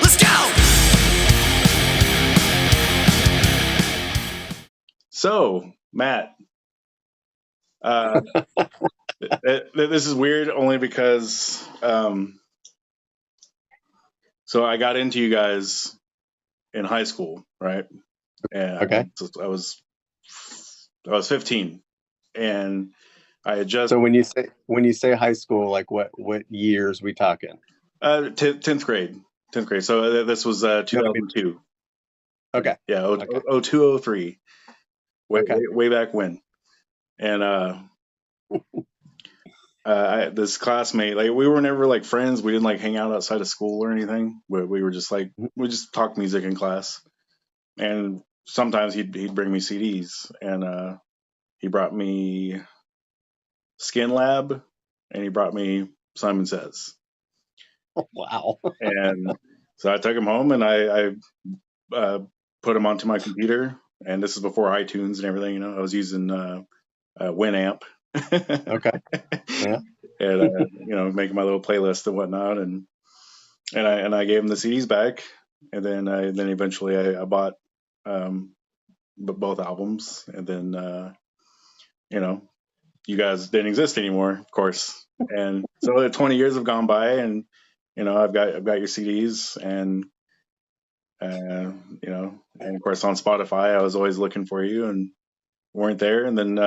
Let's go! So, Matt, uh, this is weird only because so I got into you guys in high school, right? And Okay. I was 15, and I had just So when you say high school, like what years we talking? 10th grade. So this was 2002. Okay. Yeah, Okay. 0203. Okay. Way back when. And this classmate, like, we were never like friends. We didn't like hang out outside of school or anything. We were just like, we just talked music in class. And sometimes he'd bring me CDs, and he brought me Skin Lab, and he brought me Simon Says. Wow. And so I took him home, and I put him onto my computer. And this is before iTunes and everything. I was using Winamp. Okay. Yeah. And making my little playlist and whatnot, and I gave him the CDs back, and then eventually I bought both albums, and then you guys didn't exist anymore, of course, and so 20 years have gone by, and I've got your CDs, and and of course on Spotify I was always looking for you and weren't there, and then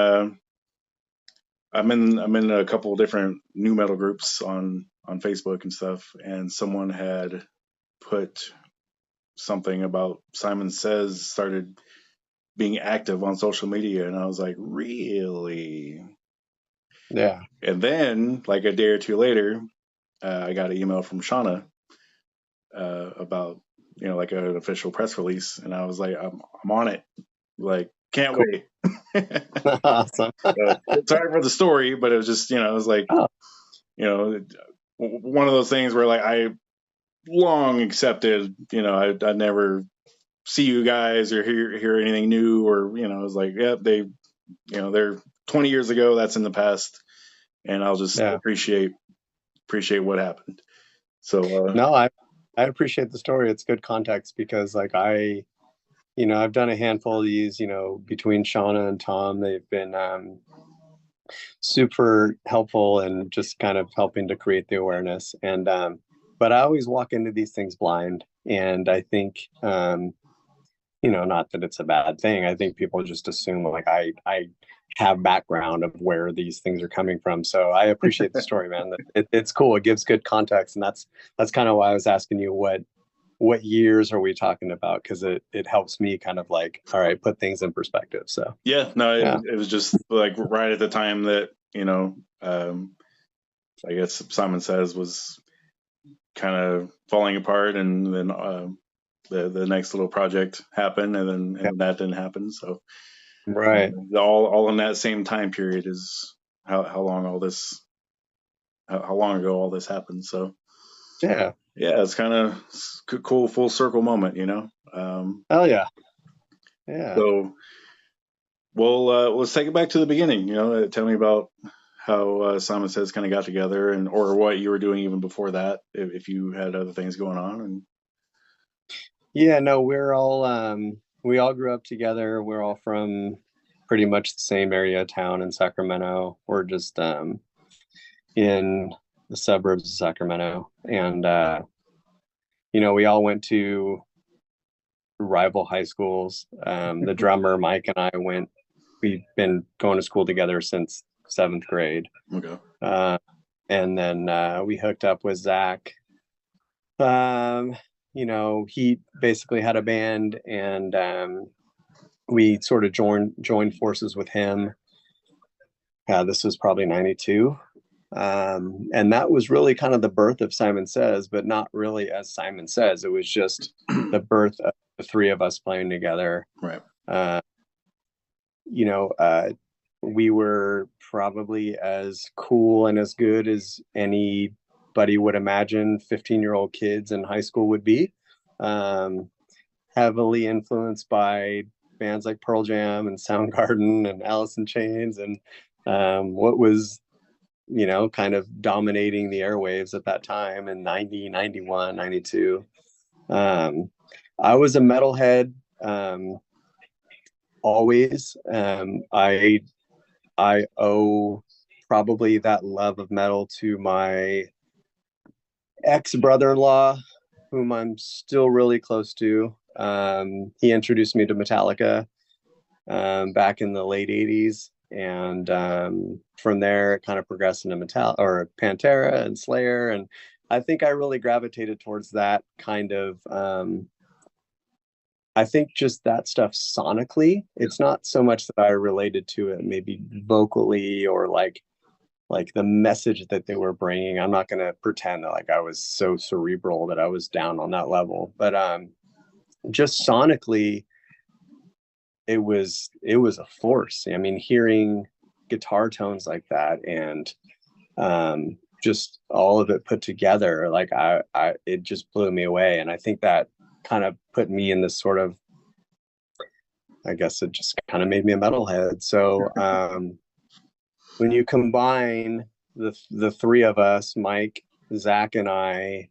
I'm in a couple of different new metal groups on Facebook and stuff, and someone had put something about Simon Says started being active on social media, and I was like, really? Yeah. And then, like a day or two later, I got an email from Shauna about like an official press release, and I was like, I'm on it, like, can't wait. Awesome. Sorry for the story, but it was just it was like, one of those things where, like, I long accepted, I'd never see you guys or hear anything new, or it was like, yep, they're 20 years ago, that's in the past, and I'll just appreciate what happened. So no, I appreciate the story. It's good context because, like, I've done a handful of these, between Shauna and Tom. They've been super helpful and just kind of helping to create the awareness. And but I always walk into these things blind, and I think not that it's a bad thing. I think people just assume, like, I have background of where these things are coming from. So I appreciate the story, man. It's cool. It gives good context, and that's kind of why I was asking you what years are we talking about, because it helps me kind of, like, all right, put things in perspective. So yeah, no, it was just like right at the time that I guess Simon Says was kind of falling apart, and then the next little project happened, and that didn't happen. So right, all in that same time period is how long ago all this happened. So yeah, it's kind of cool, full circle moment, hell yeah. So, well, let's take it back to the beginning. Tell me about how Simon Says kind of got together, or what you were doing even before that, if you had other things going on. And yeah, no, we're all we all grew up together. We're all from pretty much the same area of town in Sacramento. We're just in the suburbs of Sacramento, and we all went to rival high schools. The drummer Mike and I we've been going to school together since 7th grade. Okay. And then we hooked up with Zach. He basically had a band, and we sort of joined forces with him. This was probably 92. And that was really kind of the birth of Simon Says, but not really as Simon Says. It was just the birth of the three of us playing together. Right. We were probably as cool and as good as anybody would imagine 15-year-old kids in high school would be. Heavily influenced by bands like Pearl Jam and Soundgarden and Alice in Chains, and what was kind of dominating the airwaves at that time in 90, 91, 92. I was a metalhead, always. I owe probably that love of metal to my ex brother-in-law, whom I'm still really close to. He introduced me to Metallica back in the late '80s, and from there it kind of progressed into Pantera and Slayer, and I think I really gravitated towards that kind of. I think just that stuff sonically. It's not so much that I related to it, maybe vocally or like the message that they were bringing. I'm not going to pretend that like I was so cerebral that I was down on that level, but just sonically it was a force. I mean, hearing guitar tones like that and just all of it put together, like I it just blew me away. And I think that kind of put me in this sort of, I guess it just kind of made me a metalhead. So when you combine the three of us, Mike, Zach, and I,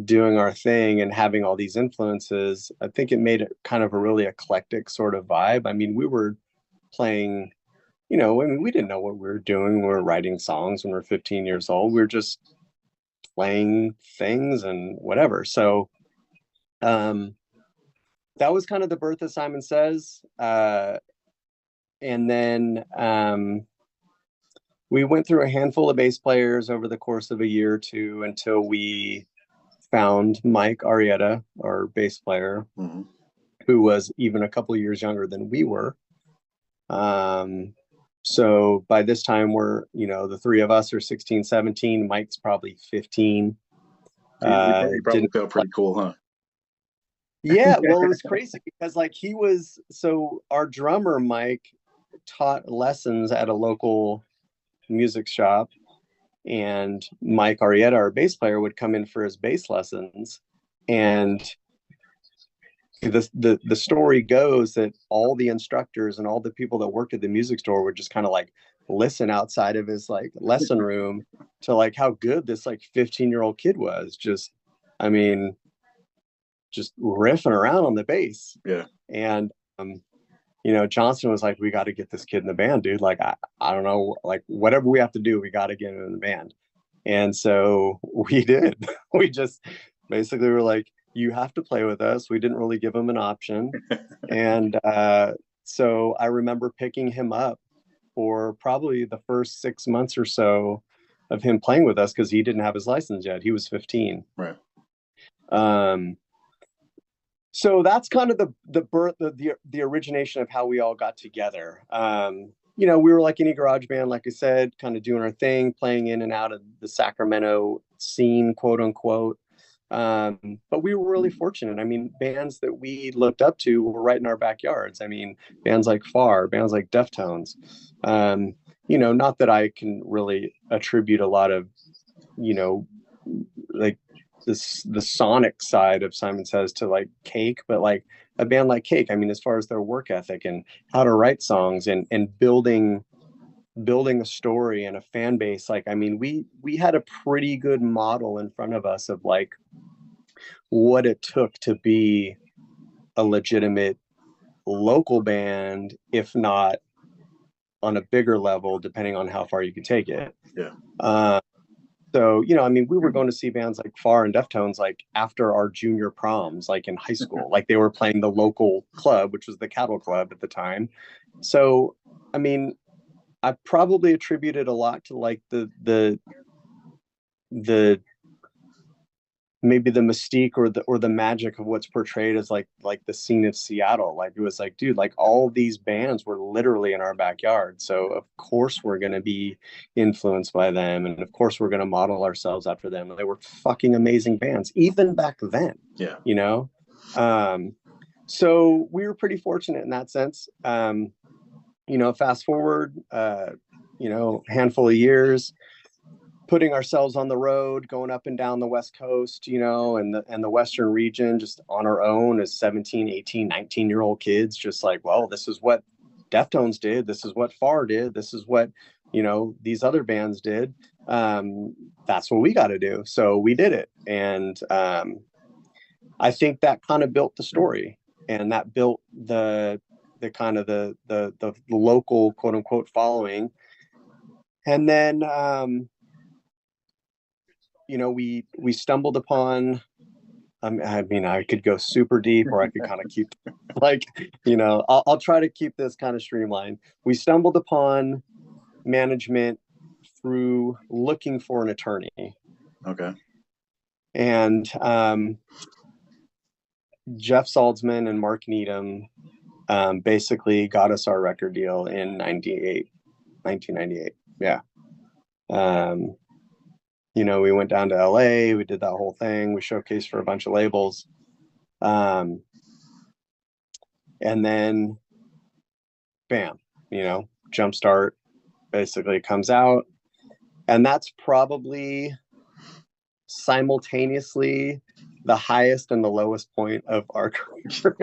doing our thing and having all these influences, I think it made it kind of a really eclectic sort of vibe. I mean, we were playing, I mean, we didn't know what we were doing. We were writing songs when we were 15 years old. We were just playing things and whatever. So that was kind of the birth of Simon Says. And then we went through a handful of bass players over the course of a year or two until we found Mike Arrieta, our bass player, who was even a couple of years younger than we were. So by this time we're, the three of us are 16, 17. Mike's probably 15. You probably felt pretty cool, huh? Yeah, well, it was crazy because like so our drummer, Mike, taught lessons at a local music shop, and Mike Arrieta, our bass player, would come in for his bass lessons. And the story goes that all the instructors and all the people that worked at the music store would just kind of like listen outside of his like lesson room to like how good this like 15-year-old kid was. I mean, just riffing around on the bass. Yeah. And Johnson was like, we got to get this kid in the band, dude. Like, I don't know, like whatever we have to do, we got to get him in the band. And so we did. We just basically were like, you have to play with us. We didn't really give him an option. And so I remember picking him up for probably the first 6 months or so of him playing with us because he didn't have his license yet. He was 15. Right. So that's kind of the birth of the origination of how we all got together. We were like any garage band, like I said, kind of doing our thing, playing in and out of the Sacramento scene, quote unquote. But we were really fortunate. I mean, bands that we looked up to were right in our backyards. I mean, bands like Far, bands like Deftones. Not that I can really attribute a lot of, like the sonic side of Simon Says to like Cake, but like a band like Cake, I mean, as far as their work ethic and how to write songs and building a story and a fan base, like, I mean, we had a pretty good model in front of us of like what it took to be a legitimate local band, if not on a bigger level, depending on how far you could take it. Yeah. So, I mean, we were going to see bands like Far and Deftones like after our junior proms, like in high school, like they were playing the local club, which was the Cattle Club at the time. So, I mean, I probably attributed a lot to like the maybe the mystique or the magic of what's portrayed as like the scene of Seattle. Like it was like, dude, like all these bands were literally in our backyard. So of course we're going to be influenced by them. And of course we're going to model ourselves after them. They were fucking amazing bands, even back then. Yeah. So we were pretty fortunate in that sense. Fast forward, handful of years, putting ourselves on the road, going up and down the West Coast, and the Western region just on our own as 17, 18, 19-year-old kids, just like, well, this is what Deftones did. This is what Far did. This is what, these other bands did. That's what we got to do. So we did it. And I think that kind of built the story, and that built the kind of the local quote unquote following. And then we stumbled upon, I mean, I could go super deep, or I could kind of keep like, I'll try to keep this kind of streamlined. We stumbled upon management through looking for an attorney. Okay. And Jeff Saltzman and Mark Needham basically got us our record deal in 1998. Yeah. We went down to LA, we did that whole thing, we showcased for a bunch of labels. And then bam, Jumpstart basically comes out. And that's probably simultaneously the highest and the lowest point of our career.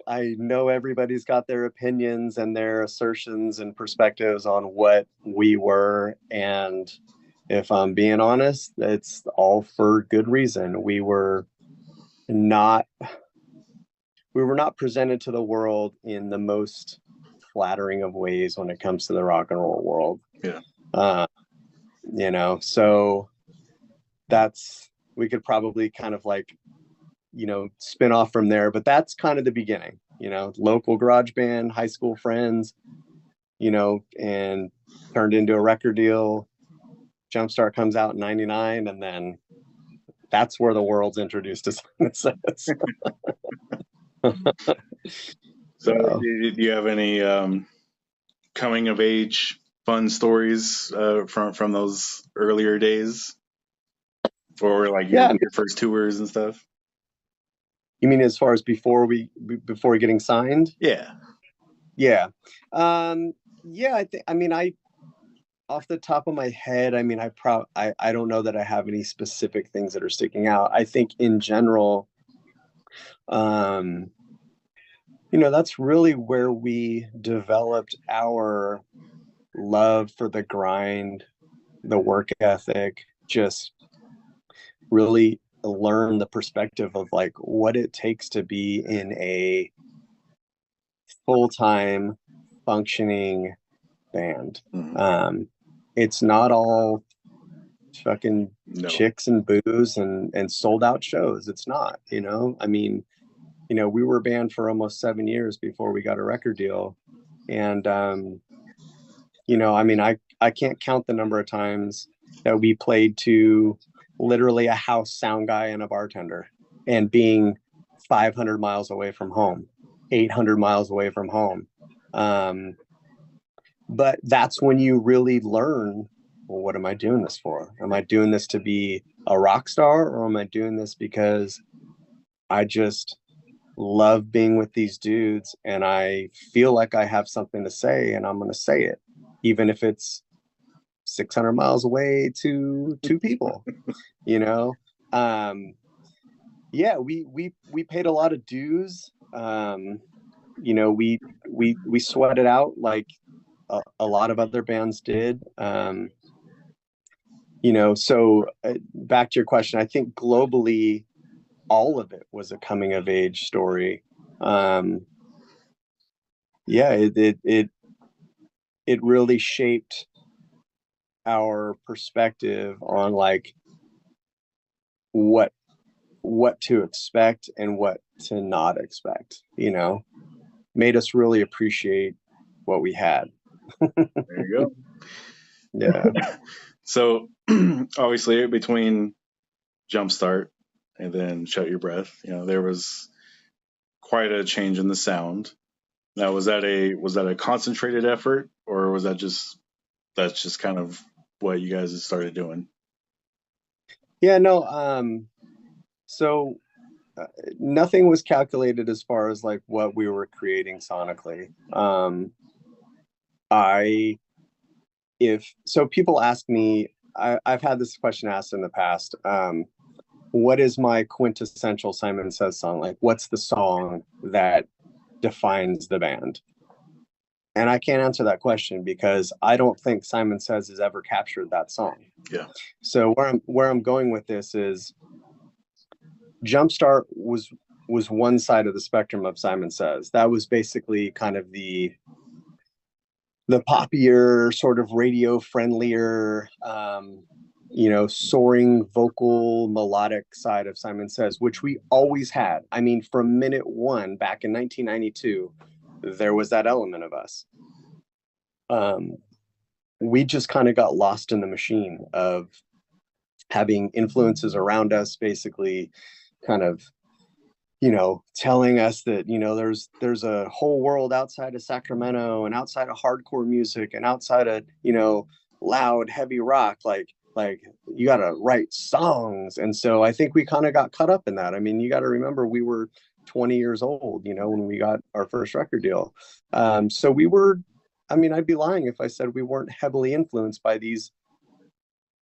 I know everybody's got their opinions and their assertions and perspectives on what we were, and if I'm being honest, it's all for good reason. We were not presented to the world in the most flattering of ways when it comes to the rock and roll world. Yeah. So we could probably kind of like, spin off from there, but that's kind of the beginning, local garage band, high school friends, and turned into a record deal. Jumpstart comes out in 99, and then that's where the world's introduced to Sinuses. So do you have any coming of age fun stories from those earlier days, or like your first tours and stuff? You mean as far as before getting signed? Yeah. Yeah. I off the top of my head, I mean, I don't know that I have any specific things that are sticking out. I think in general, that's really where we developed our love for the grind, the work ethic, just really learn the perspective of like what it takes to be in a full-time functioning band. Mm-hmm. It's not all fucking chicks and booze and sold out shows. It's not, I mean, we were a band for almost 7 years before we got a record deal. And, I mean, I can't count the number of times that we played to literally a house sound guy and a bartender, and being 500 miles away from home, 800 miles away from home. But that's when you really learn, well, what am I doing this for? Am I doing this to be a rock star, or am I doing this because I just love being with these dudes and I feel like I have something to say, and I'm going to say it, even if it's 600 miles away to two people, Yeah, we paid a lot of dues. We sweated out like a lot of other bands did. So back to your question, I think globally, all of it was a coming of age story. It really shaped our perspective on like what to expect and what to not expect, made us really appreciate what we had. There you go. Yeah. So obviously between Jumpstart and then Shut Your Breath, there was quite a change in the sound. Now, was that a concentrated effort, or was that's just kind of what you guys started doing? Yeah, no. So nothing was calculated as far as like what we were creating sonically. People ask me, I've had this question asked in the past. What is my quintessential Simon Says song? Like, what's the song that defines the band? And I can't answer that question because I don't think Simon Says has ever captured that song. Yeah. So where I'm going with this is Jumpstart was one side of the spectrum of Simon Says. That was basically kind of the poppier, sort of radio friendlier, soaring vocal melodic side of Simon Says, which we always had. I mean, from minute one back in 1992, there was that element of us. We just kind of got lost in the machine of having influences around us, basically kind of telling us that there's a whole world outside of Sacramento and outside of hardcore music and outside of loud heavy rock, like you got to write songs. And so I think we kind of got caught up in that. I mean, you got to remember we were 20 years old when we got our first record deal. So we were, I mean, I'd be lying if I said we weren't heavily influenced by these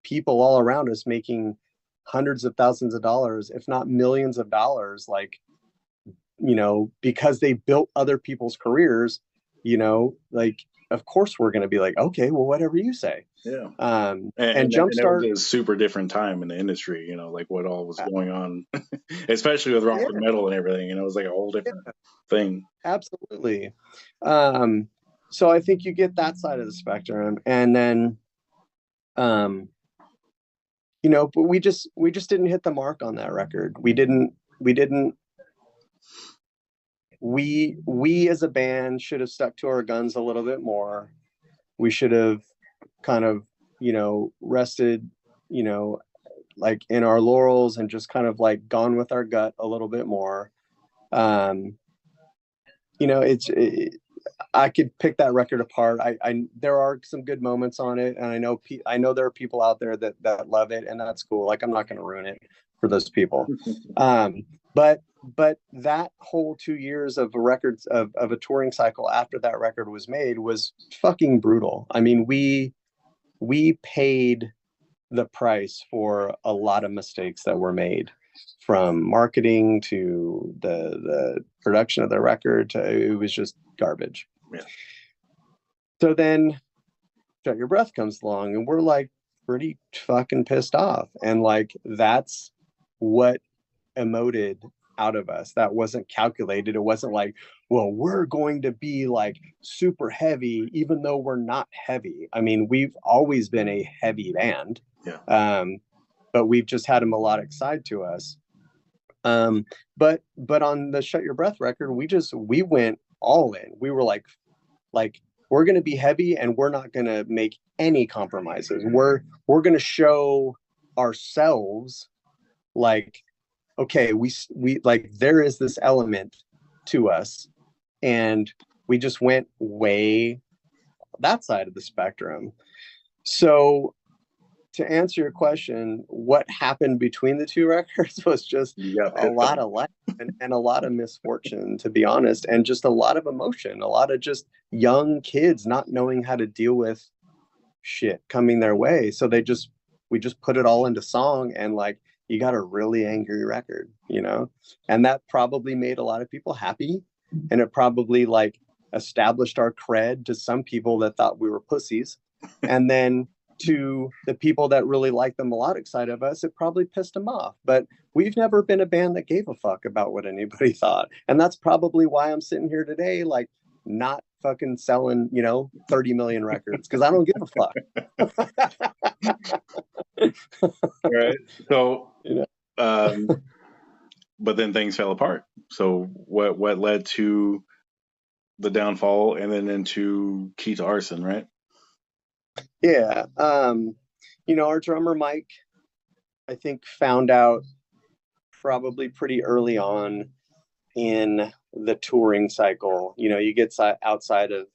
people all around us making hundreds of thousands of dollars, if not millions of dollars, like because they built other people's careers, like of course we're going to be like, okay, well, whatever you say. Yeah. And it Jumpstart, was a super different time in the industry, like what all was going on, especially with rock and metal and everything. It was like a whole different thing. Absolutely. So I think you get that side of the spectrum, and then, but we just didn't hit the mark on that record. We as a band should have stuck to our guns a little bit more. We should have kind of, rested, like in our laurels and just kind of like gone with our gut a little bit more. I could pick that record apart. There are some good moments on it, and I know there are people out there that love it, and that's cool. Like, I'm not going to ruin it for those people. But that whole 2 years of records of a touring cycle after that record was made was fucking brutal. I mean, we paid the price for a lot of mistakes that were made, from marketing to the production of the record to, it was just garbage. Yeah. So then Shut Your Breath comes along, and we're like pretty fucking pissed off, and like that's what emoted out of us. That wasn't calculated. It wasn't like, well, we're going to be like super heavy even though we're not heavy. I mean, we've always been a heavy band. Yeah. But we've just had a melodic side to us. But on the Shut Your Breath record, we went all in. We were like we're going to be heavy, and we're not going to make any compromises. We're going to show ourselves like, okay, we like, there is this element to us, and we just went way that side of the spectrum. So to answer your question, what happened between the two records was just a lot of life and a lot of misfortune, to be honest, and just a lot of emotion, a lot of just young kids not knowing how to deal with shit coming their way. So we just put it all into song, and like, you got a really angry record, and that probably made a lot of people happy, and it probably like established our cred to some people that thought we were pussies, and then to the people that really like the melodic side of us, it probably pissed them off. But we've never been a band that gave a fuck about what anybody thought, and that's probably why I'm sitting here today, like, not fucking selling 30 million records, because I don't give a fuck. Right. So but then things fell apart. So what led to the downfall and then into Key to Arson, right? Yeah. Our drummer Mike, I think, found out probably pretty early on in the touring cycle. You get outside of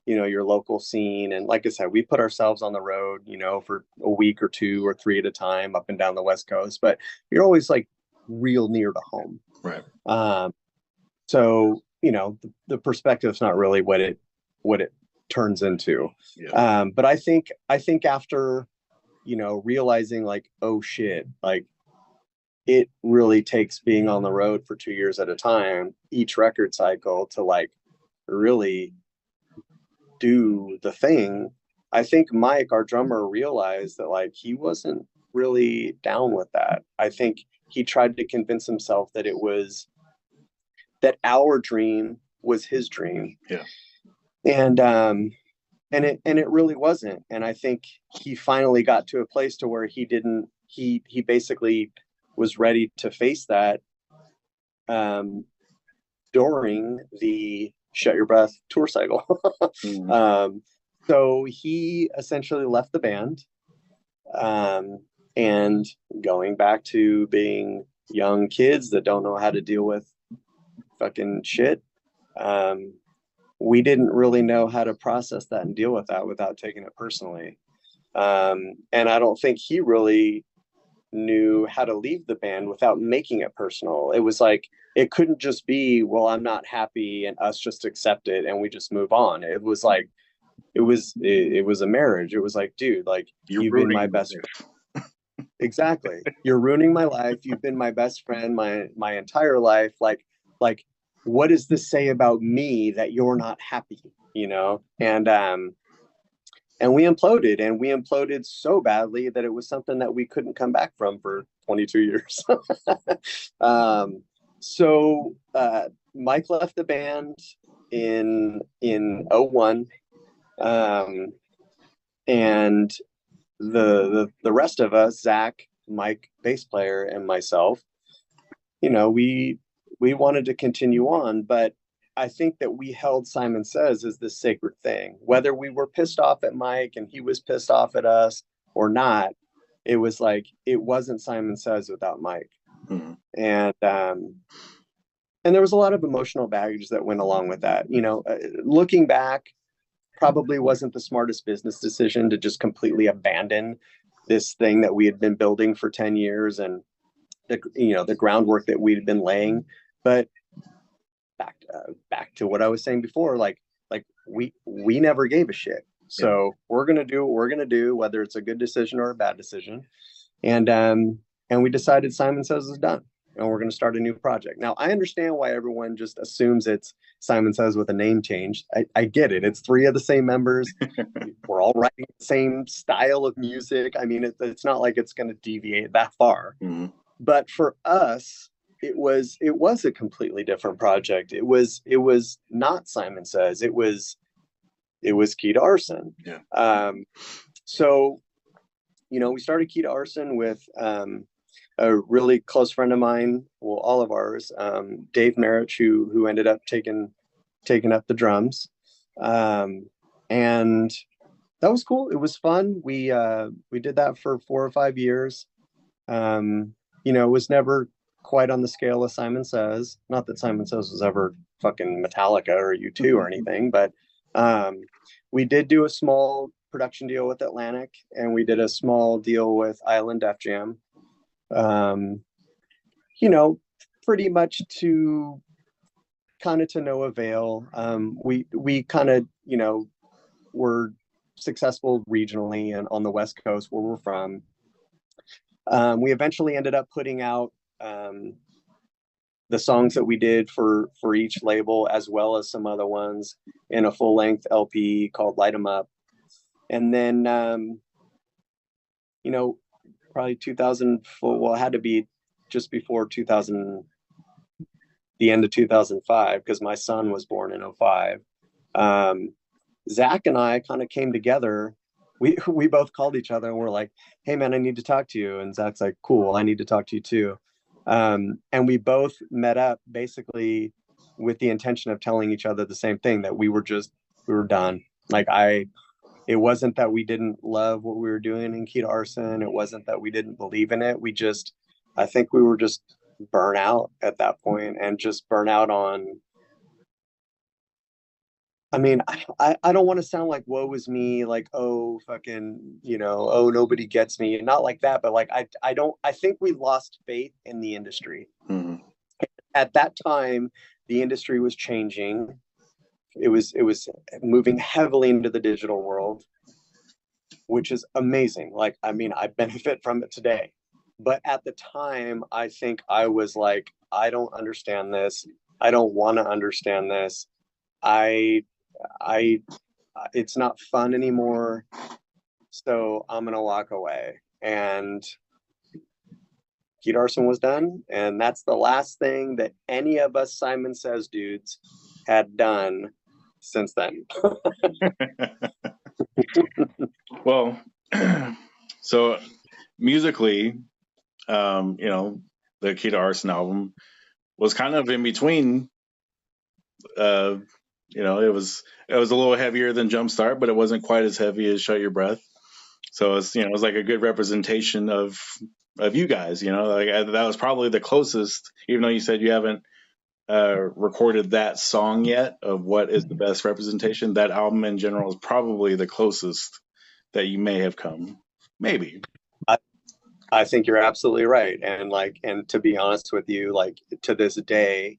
your local scene, and like I said, we put ourselves on the road for a week or 2 or 3 at a time up and down the West Coast, but you're always like real near to home, right? So the perspective's not really what it turns into. Yeah. But I think after realizing like, oh shit, like, it really takes being on the road for 2 years at a time, each record cycle, to like really do the thing, I think Mike, our drummer, realized that like he wasn't really down with that. I think he tried to convince himself that it was that our dream was his dream. Yeah. And it really wasn't. And I think he finally got to a place to where he basically was ready to face that um during the Shut Your Breath tour cycle. Mm-hmm. So he essentially left the band, um, and going back to being young kids that don't know how to deal with fucking shit. Um, we didn't really know how to process that and deal with that without taking it personally. And I don't think he really knew how to leave the band without making it personal. It was like, it couldn't just be, well, I'm not happy and us just accept it and we just move on. It was like, it was a marriage. It was like, dude, like You're you've been my ruining best life. friend. Exactly. You're ruining my life. You've been my best friend my entire life. Like what does this say about me that you're not happy, you know? And we imploded so badly that it was something that we couldn't come back from for 22 years. um, so Mike left the band in '01, um, and the rest of us, Zach, Mike, bass player, and myself, you know, we wanted to continue on, but I think that we held Simon Says as this sacred thing. Whether we were pissed off at Mike and he was pissed off at us or not, it was like it wasn't Simon Says without Mike. Mm-hmm. And there was a lot of emotional baggage that went along with that. You know, looking back, probably wasn't the smartest business decision to just completely abandon this thing that we had been building for 10 years and the groundwork that we'd been laying. But back to what I was saying before, like we never gave a shit. Yeah. So we're gonna do what we're gonna do, whether it's a good decision or a bad decision. And we decided Simon Says is done, and we're gonna start a new project. Now I understand why everyone just assumes it's Simon Says with a name change. I get it. It's three of the same members. We're all writing the same style of music. I mean, it's not like it's gonna deviate that far. Mm-hmm. But for us, it was a completely different project. It was not Simon Says. It was Key to Arson. Yeah. So we started Key to Arson with a really close friend of mine, well, all of ours, Dave Merritt, who ended up taking up the drums, and that was cool. It was fun. We did that for 4 or 5 years. It was never quite on the scale of Simon Says. Not that Simon Says was ever fucking Metallica or U2 or anything, but we did do a small production deal with Atlantic, and we did a small deal with Island Def Jam. You know, pretty much to no avail. We kind of were successful regionally and on the West Coast where we're from. We eventually ended up putting out the songs that we did for each label, as well as some other ones, in a full length LP called Light 'Em Up. And then, probably 2004, well, it had to be just before 2000, the end of 2005, because my son was born in '05. Zach and I kind of came together. We both called each other and we're like, hey man, I need to talk to you. And Zach's like, cool, I need to talk to you too. And we both met up basically with the intention of telling each other the same thing, that we were done. Like it wasn't that we didn't love what we were doing in Key to Arson. It wasn't that we didn't believe in it. I think we were just burnt out at that point, and just burnt out on, I mean, I don't want to sound like woe is me, like, oh, fucking, oh, nobody gets me. Not like that, but like, I think we lost faith in the industry. Mm-hmm. At that time, the industry was changing. It was moving heavily into the digital world, which is amazing. Like, I mean, I benefit from it today. But at the time, I think I was like, I don't understand this. I don't want to understand this. I it's not fun anymore. So I'm going to walk away. And Keith Arson was done. And that's the last thing that any of us Simon Says dudes had done since then. Well, so musically, the Key to Arson album was kind of in between. Uh, it was a little heavier than Jumpstart, but it wasn't quite as heavy as Shut Your Breath. So it was like a good representation of you guys. That was probably the closest, even though you said you haven't recorded that song yet of what is the best representation. That album in general is probably the closest that you may have come. Maybe. I think you're absolutely right. And to be honest with you, like to this day,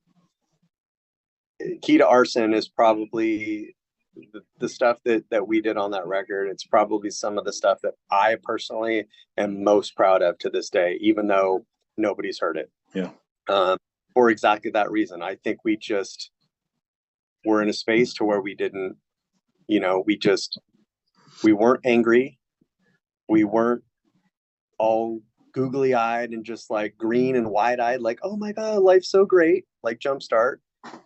Key to Arson is probably the stuff that we did on that record. It's probably some of the stuff that I personally am most proud of to this day, even though nobody's heard it. Yeah. For exactly that reason. I think we just were in a space to where we didn't, we weren't angry. We weren't all googly eyed and just like green and wide eyed, like, oh my God, life's so great, like Jumpstart.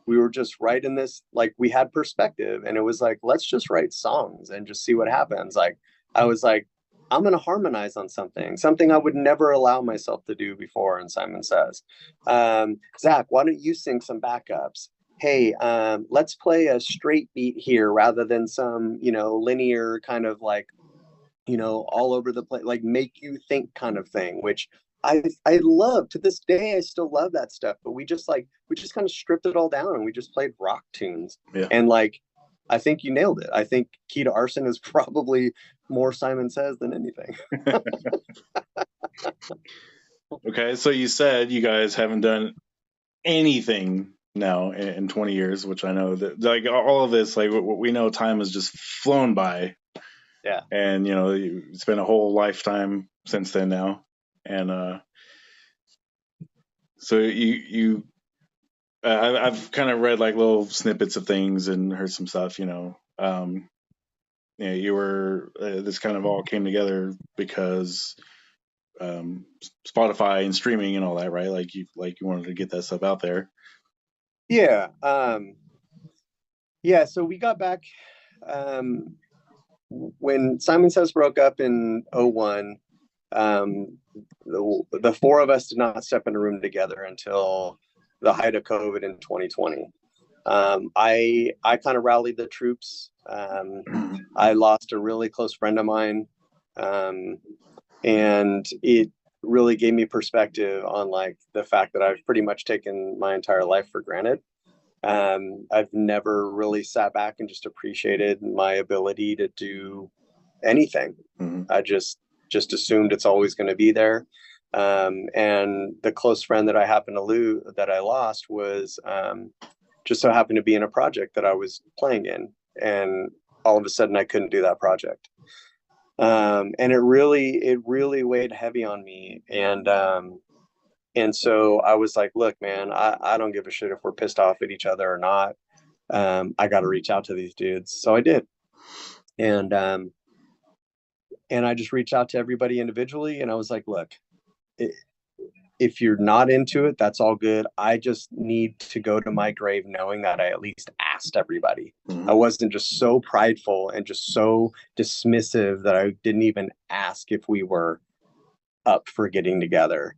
We were just right in this, like we had perspective, and it was like, let's just write songs and just see what happens. Like I was like, I'm going to harmonize on something I would never allow myself to do before. And Simon Says, Zach, why don't you sing some backups? Hey, let's play a straight beat here rather than some, linear kind of like, all over the place, like make you think kind of thing, which I love to this day. I still love that stuff, but we just kind of stripped it all down and we just played rock tunes. Yeah. And like, I think you nailed it. I think Key to Arson is probably more Simon Says than anything. Okay, so you said you guys haven't done anything now in 20 years, which I know that like all of this, like what we know, time has just flown by. Yeah. And it's been a whole lifetime since then now. And so I've kind of read like little snippets of things and heard some stuff. You were this kind of all came together because Spotify and streaming and all that, right? Like you wanted to get that stuff out there. Yeah. Yeah. So we got back when Simon Says broke up in 01. The four of us did not step in a room together until the height of COVID in 2020. I kind of rallied the troops. I lost a really close friend of mine, and it really gave me perspective on like the fact that I've pretty much taken my entire life for granted. I've never really sat back and just appreciated my ability to do anything. Mm-hmm. I just assumed it's always going to be there. And the close friend that I lost was just so happened to be in a project that I was playing in, and all of a sudden I couldn't do that project. And it really weighed heavy on me. And so I was like, look, man, I don't give a shit if we're pissed off at each other or not. I got to reach out to these dudes. So I did. And I just reached out to everybody individually, and I was like, look, if you're not into it, that's all good. I just need to go to my grave knowing that I at least asked everybody. Mm-hmm. I wasn't just so prideful and just so dismissive that I didn't even ask if we were up for getting together.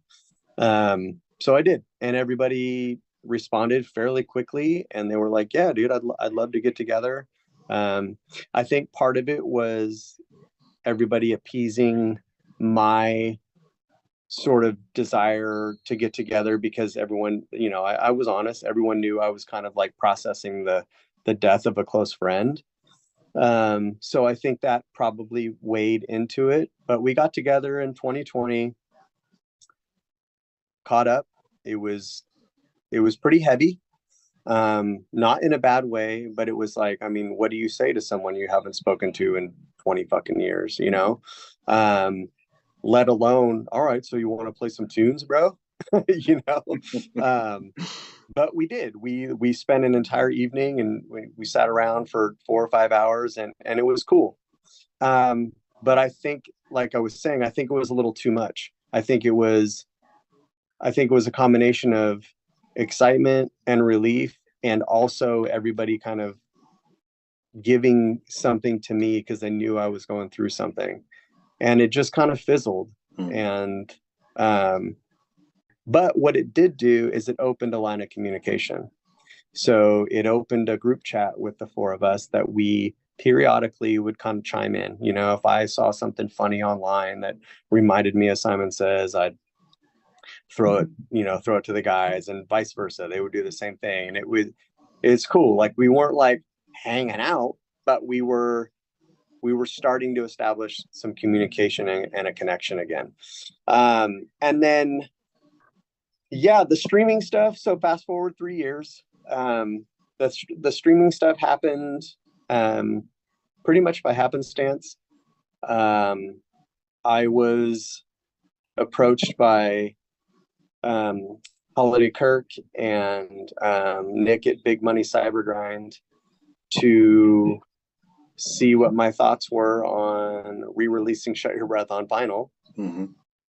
So I did, and everybody responded fairly quickly, and they were like, yeah, dude, I'd love to get together. I think part of it was everybody appeasing my sort of desire to get together, because everyone, I was honest. Everyone knew I was kind of like processing the death of a close friend. So I think that probably weighed into it, but we got together in 2020, caught up. It was pretty heavy. Not in a bad way, but it was like, I mean, what do you say to someone you haven't spoken to in 20 fucking years, let alone, all right, so you want to play some tunes, bro? but we did. We spent an entire evening, and we sat around for 4 or 5 hours, and it was cool. But I think, like I was saying, I think it was a little too much. I think it was a combination of excitement and relief, and also everybody kind of giving something to me because they knew I was going through something, and it just kind of fizzled. And but what it did do is it opened a line of communication. So it opened a group chat with the four of us that we periodically would kind of chime in. If I saw something funny online that reminded me of Simon Says, I'd throw it to the guys, and vice versa. They would do the same thing. And it's cool. Like, we weren't like hanging out, but we were starting to establish some communication and a connection again. And then, yeah, the streaming stuff. So fast forward 3 years. The streaming stuff happened pretty much by happenstance. I was approached by Holiday Kirk and Nick at Big Money Cyber Grind to see what my thoughts were on re-releasing Shut Your Breath on vinyl,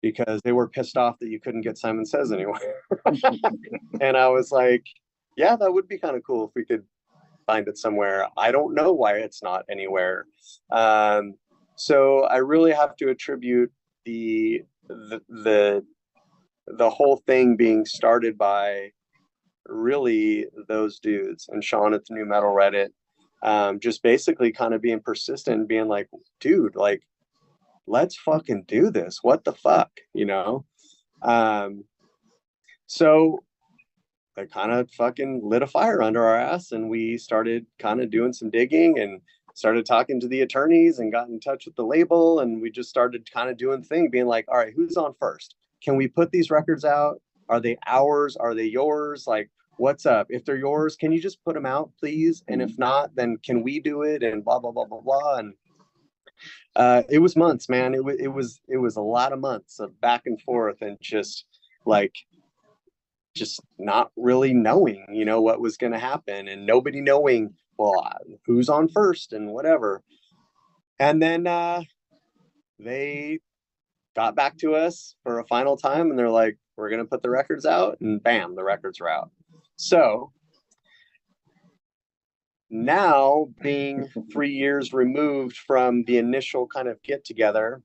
because they were pissed off that you couldn't get Simon Says anywhere. And I was like, yeah, that would be kind of cool if we could find it somewhere. I don't know why it's not anywhere. So I really have to attribute the whole thing being started by really those dudes and Sean at the New Metal Reddit, just basically kind of being persistent and being like, dude, like, let's fucking do this. What the fuck, So they kind of fucking lit a fire under our ass, and we started kind of doing some digging and started talking to the attorneys and got in touch with the label, and we just started kind of doing the thing, being like, all right, who's on first? Can we put these records out? Are they ours? Are they yours? Like, what's up? If they're yours, can you just put them out, please? And if not, then can we do it? And blah blah blah blah blah. And it was months, man. It was a lot of months of back and forth, and just not really knowing, what was going to happen, and nobody knowing, well, who's on first and whatever. And then they got back to us for a final time, and they're like, we're going to put the records out, and bam, the records are out. So now, being 3 years removed from the initial kind of get together,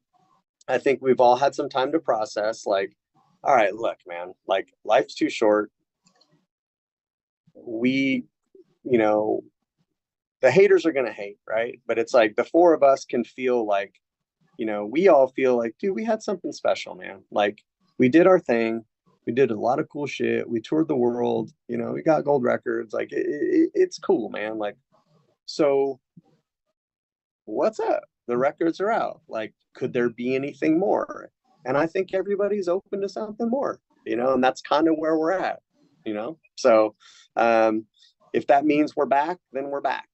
I think we've all had some time to process, like, all right, look, man, like, life's too short. We, the haters are going to hate, right? But it's like the four of us can feel like, we all feel like, dude, we had something special, man. Like, we did our thing. We did a lot of cool shit. We toured the world. We got gold records. Like, it's cool, man. Like, so what's up? The records are out. Like, could there be anything more? And I think everybody's open to something more, and that's kind of where we're at, So if that means we're back, then we're back.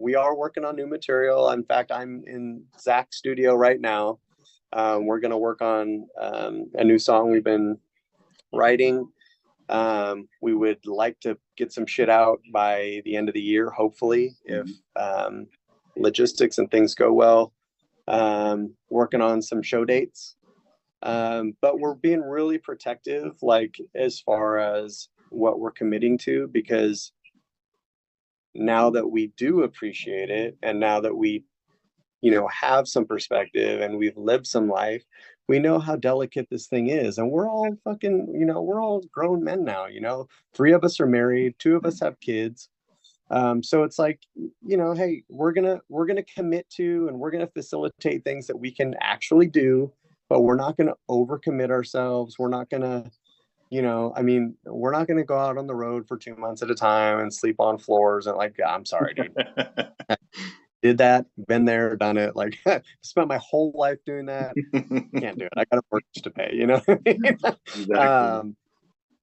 We are working on new material. In fact, I'm in Zach's studio right now. We're going to work on a new song we've been writing. We would like to get some shit out by the end of the year, hopefully, if logistics and things go well. Working on some show dates. But we're being really protective, like, as far as what we're committing to, because now that we do appreciate it, and now that we, have some perspective and we've lived some life, we know how delicate this thing is. And we're all fucking, we're all grown men now, 3 of us are married, 2 of us have kids. So it's like, hey, we're gonna commit to, and we're gonna facilitate things that we can actually do, but we're not gonna overcommit ourselves. We're not gonna, we're not gonna go out on the road for 2 months at a time and sleep on floors. And, like, I'm sorry, dude. Did that, been there, done it. Like, spent my whole life doing that. Can't do it. I got a mortgage to pay, Exactly.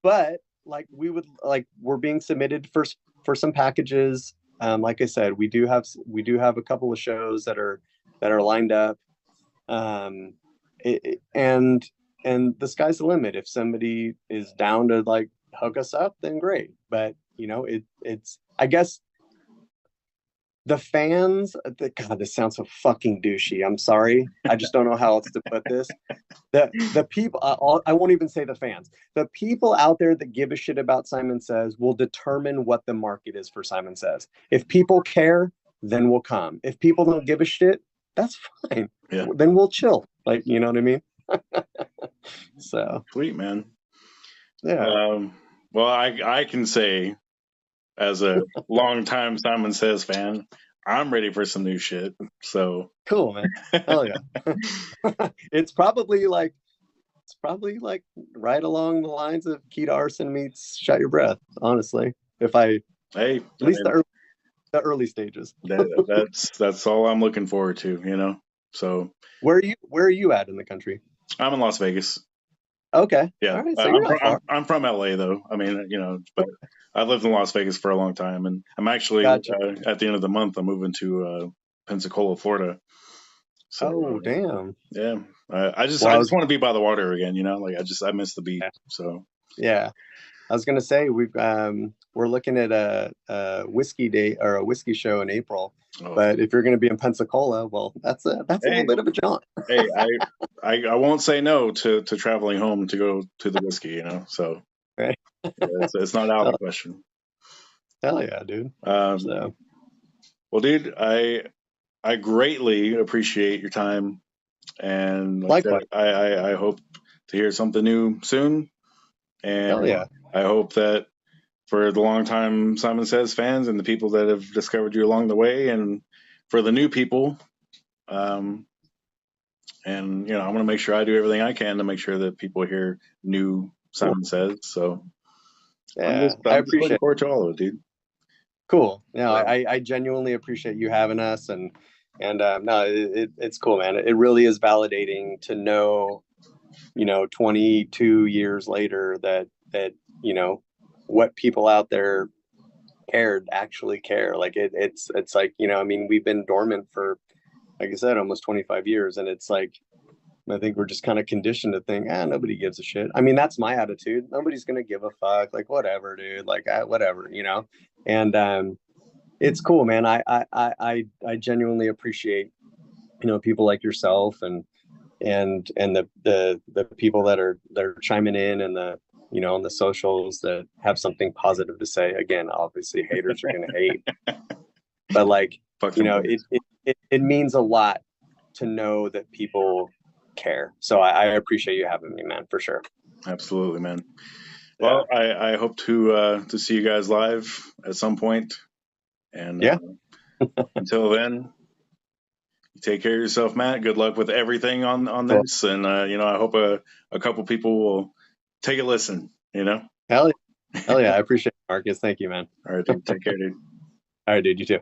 But, like, we're being submitted for some packages. Like I said, we do have a couple of shows that are lined up. And the sky's the limit. If somebody is down to, like, hook us up, then great. But it's I guess the fans. God, this sounds so fucking douchey. I'm sorry. I just don't know how else to put this. The people. I won't even say the fans. The people out there that give a shit about Simon Says will determine what the market is for Simon Says. If people care, then we'll come. If people don't give a shit, that's fine. Yeah. Then we'll chill. Like, you know what I mean? So Sweet, man. yeah, Well, I can say, as a longtime Simon Says fan, I'm ready for some new shit. So cool, man. Hell yeah. It's probably like right along the lines of Keith Arson meets Shut Your Breath, honestly. If I at hey, least the early stages. that's all I'm looking forward to, you know. So Where are you at in the country? I'm in Las Vegas. Okay. Yeah, All right. So you're not far. I'm from LA though. I mean, you know, but I've lived in Las Vegas for a long time, and I'm actually Gotcha. at the end of the month I'm moving to Pensacola, Florida. So Oh, damn. yeah, I just Well, I just want to be by the water again. You know, like I miss the beach. yeah. So Yeah. I was gonna say we're looking at a whiskey day or a whiskey show in April. oh, But if you're gonna be in Pensacola, well, that's a little hey, bit of a jaunt. hey, I won't say no to traveling home to go to the whiskey. You know, so Right? yeah, it's not out of Hell, the question. hell yeah, dude. Um, So well, dude, I greatly appreciate your time. And like I said, likewise. I hope to hear something new soon. And Hell yeah. I hope that for the longtime Simon Says fans and the people that have discovered you along the way, and for the new people, um, and you know, I'm going to make sure I do everything I can to make sure that people hear new Cool. Simon Says. So Yeah. I I'm just looking appreciate it. forward to all of it, dude. Cool. No, Yeah. I genuinely appreciate you having us and no, it's cool, man. It really is validating to know, 22 years later that, what people out there cared actually care. Like it's like, I mean, we've been dormant for, like I said, almost 25 years. And it's like, I think we're just kind of conditioned to think, nobody gives a shit. I mean, that's my attitude. Nobody's gonna give a fuck. Like, whatever, dude. Like, whatever. And it's cool, man. I genuinely appreciate, people like yourself and the people that are chiming in and on the socials that have something positive to say. Again, obviously haters are gonna hate, but like, Fuck them it, boys. it it means a lot to know that people care. So I appreciate you having me, man, for sure. Absolutely, man. Yeah. Well, I hope to see you guys live at some point. And Yeah. until then, take care of yourself, Matt. Good luck with everything on Cool. this, and you know, I hope a couple people will take a listen. You know. Hell yeah. Hell yeah. I appreciate it, Marcus. Thank you, man. All right, dude. Take care, dude. All right, dude. You too.